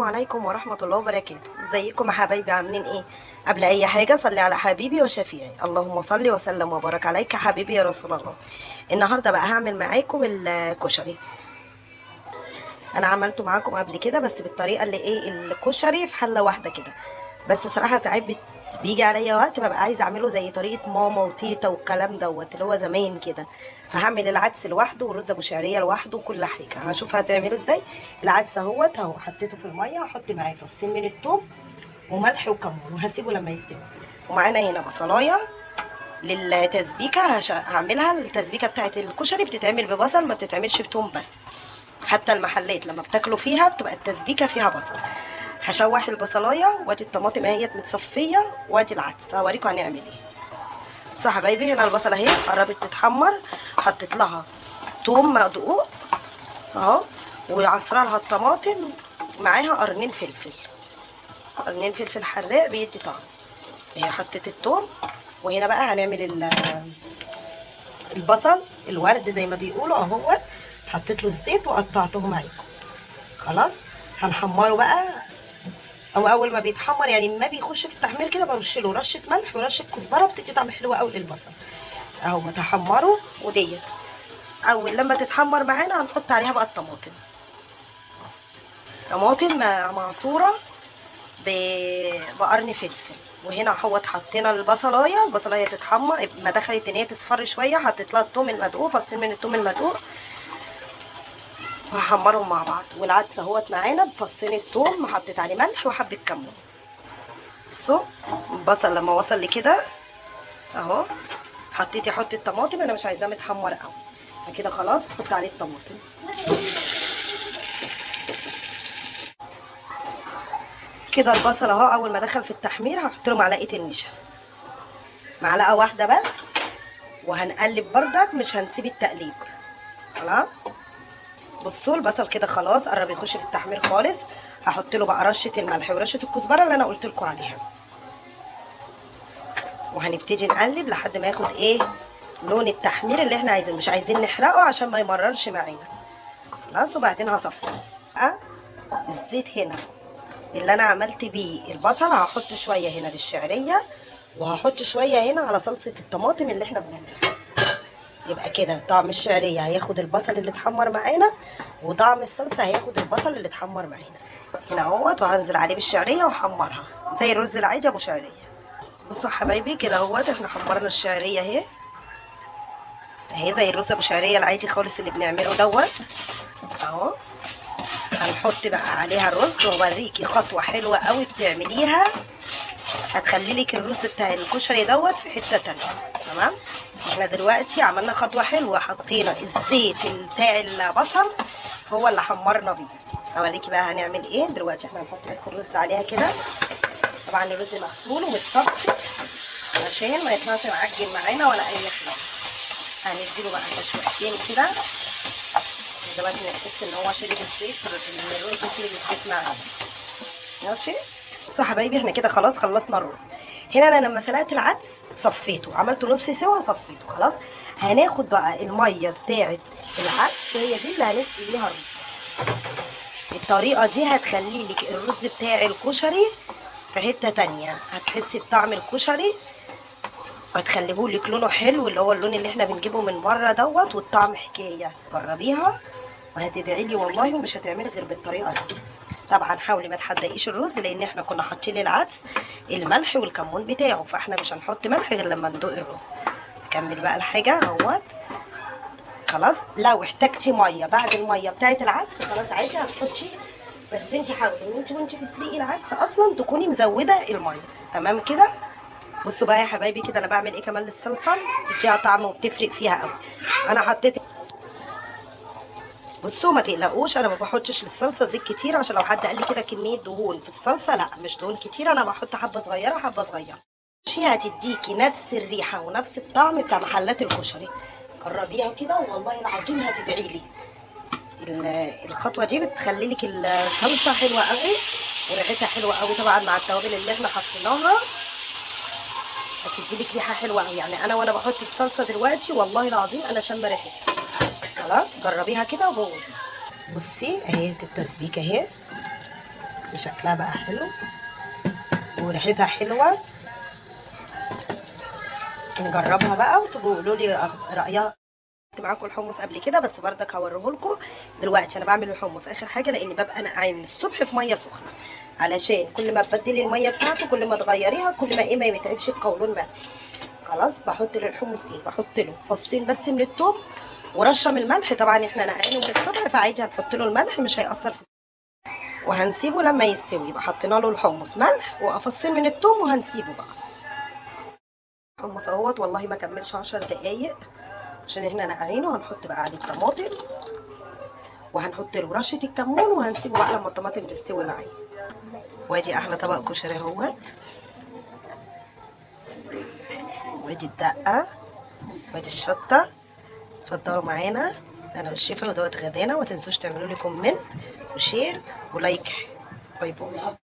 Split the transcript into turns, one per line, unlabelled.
عليكم ورحمة الله وبركاته. ازيكم يا حبايبي، عاملين ايه؟ قبل اي حاجة صلي على حبيبي وشفيعي، اللهم صل وسلم وبارك عليك يا حبيبي يا رسول الله. النهاردة بقى هعمل معاكم الكشري. انا عملته معاكم قبل كده بس بالطريقة اللي ايه، الكشري في حلة واحدة كده. بس صراحة ساعات بيجي عليا وقت ببقى عايزه اعمله زي طريقه ماما وتيتا والكلام دوت اللي هو زمان كده. فهعمل العدس لوحده والرز ابو شعريه لوحده وكل حاجه، هشوف هتعمله ازاي. العدس اهوت اهو حطيته في الميه، هحط معاه فصين من الثوم وملح وكمون وهسيبه لما يستوي. ومعانا هنا بصلايه للتسبيكه، هعملها التسبيكه بتاعت الكشري بتتعمل ببصل، ما بتتعملش بتوم بس. حتى المحلات لما بتاكلوا فيها بتبقى التسبيكه فيها بصل. هشوح البصلايه وادي الطماطم اهيت متصفيه وادي العدس، هوريكم هنعمل ايه. بصوا يا حبايبي، هنا البصله اهي قربت تتحمر، حطيت لها توم مدقوق اهو، وعصره لها الطماطم، معاها قرنين فلفل، قرنين فلفل حراق بيدي طعم. اهي حطيت التوم، وهنا بقى هنعمل البصل الورد زي ما بيقولوا اهوت، حطيت له الزيت وقطعته معاكم. خلاص هنحمره بقى، او اول ما بيتحمر يعني ما بيخش في التحمير كده برش له رشه ملح ورشه كزبره، بتدي طعم حلو قوي للبصل اهو. بتحمره وديت اول لما تتحمر معانا هنحط عليها بقى الطماطم، طماطم معصوره بقرن فلفل. وهنا اهوت حطينا البصلايه تتحمر، ما دخلت ان هي تصفر شويه حطيت لها الثوم المدقوق، فصين من الثوم المدقوق وهحمرهم مع بعض. والعدس اهوت معانا بفصين الثوم، حطيت عليه ملح وحبه كمون. بصوا البصل لما وصل لكده اهو، احط الطماطم، انا مش عايزاه متحمر قوي كده. خلاص احط عليه الطماطم كده. البصل اهو اول ما دخل في التحمير هحط له معلقه النشا، معلقه واحده بس، وهنقلب بردك مش هنسيب التقليب. خلاص بصوا البصل كده خلاص قرب يخش في التحمير خالص، هحط له بقى رشه الملح ورشه الكزبره اللي انا قلت لكم عليها، وهنبتدي نقلب لحد ما ياخد ايه لون التحمير اللي احنا عايزينه، مش عايزين نحرقه عشان ما يمررش معانا. خلاص وبعدين هصفيه الزيت هنا اللي انا عملت بيه البصل، هحط شويه هنا للشعريه وهحط شويه هنا على صلصه الطماطم اللي احنا بنعملها. يبقى كده طعم الشعريه هياخد البصل اللي اتحمر معانا، وطعم الصلصه هياخد البصل اللي اتحمر معانا هنا اهوت. وهنزل عليه بالشعريه واحمرها زي الرز العادي ابو شعريه. بصوا يا حبايبي كده اهوت احنا حمرنا الشعريه اهي زي الرز ابو شعريه العادي خالص اللي بنعمله دوت اهو. هنحط بقى عليها الرز، واوريكي خطوه حلوه قوي بتعمليها هتخلي لك الرز بتاع الكشري دوت في حته تانيه. تمام، احنا دلوقتي عملنا خطوه حلوه، حطينا الزيت بتاع البصل هو اللي حمرنا بيه. اوريكي بقى هنعمل ايه دلوقتي. احنا هنحط بس الرز عليها كده، طبعا الرز مغسول ومتصفي عشان ما يطلعش معجن معانا ولا اي حاجه. هنديله بقى تشويحتين كده دلوقتي نحس ان هو شرب الزيت، الرز شرب الزيت معانا. ماشي. بصوا يا حبايبي احنا كده خلاص خلصنا الرز. هنا انا لما سلقت العدس صفيته، عملته نص سوا وصفيته. خلاص هناخد بقى الميه بتاعه العدس، هي دي اللي هنسقي بيها الرز. الطريقه دي هتخلي لك الرز بتاع الكشري في حته تانية، هتحسي بطعم الكشري وهتخليهولك لونه حلو اللي هو اللون اللي احنا بنجيبه من بره دوت، والطعم حكايه. جربيها وهتدعي لي والله، ومش هتعملي غير بالطريقه دي. طبعا حاولي ما تحدقيش الرز لان احنا كنا حاطين للعدس الملح والكمون بتاعه، فاحنا مش هنحط ملح غير لما ندوق الرز. اكمل بقى الحاجه اهوت. خلاص لو احتاجتي ميه بعد الميه بتاعه العدس خلاص عادي هتحطي، بس انت حاولي ان انت وانت بتسلقي العدس اصلا تكوني مزوده الميه. تمام كده. بصوا بقى يا حبايبي كده انا بعمل ايه كمان للصلصه بتديها طعم وبتفرق فيها قوي. انا حطيت، بصوا ما تقلقوش انا ما بحطش للصلصه زيت كتير، عشان لو حد قال لي كده كميه دهون في الصلصه، لا مش دهون كتير، انا بحط حبه صغيره حبه صغيره. هتديكي نفس الريحه ونفس الطعم بتاع محلات الكشري. جربيها كده والله العظيم هتدعي لي. الخطوه دي بتخلي لك الصلصه حلوه قوي وريحتها حلوه قوي، طبعا مع التوابل اللي احنا حطيناها هتدي لك ريحه حلوه قوي. يعني انا وانا بحط الصلصه دلوقتي والله العظيم انا شامه ريحتها. خلاص جربيها كده وهو. بصي اهي التسبيكه اهي، بصي شكلها بقى حلو وريحتها حلوه. نجربها بقى وتقولوا لي رايها. معاكم الحمص قبل كده بس بردك هوريهولكم دلوقتي. انا بعمل الحمص اخر حاجه لاني ببقى نقعاه من الصبح في ميه سخنه، علشان كل ما تبدلي الميه بتاعته كل ما تغيريها كل ما ما يتعبش القولون بقى. خلاص بحط للحمص بحط له فصين بس من الثوم ورشه من الملح. طبعا احنا نقعينه من الصبح فعادي هنحط له الملح مش هيأثر في، وهنسيبه لما يستوي. يبقى حطينا له الحمص ملح وفصين من الثوم وهنسيبه بقى. الحمص اهوت والله ما كملش 10 دقايق عشان احنا نقعينه. هنحط بقى عليه الطماطم وهنحط له رشه الكمون وهنسيبه بقى لما الطماطم تستوي معايا. وادي احلى طبق كشري اهوت، وادي الدقه وادي الشطه. اتفضلوا معانا، انا والشيفه ودوت غدانا. وما تنسوش تعملوا لي كومنت وشير ولايك. باي باي.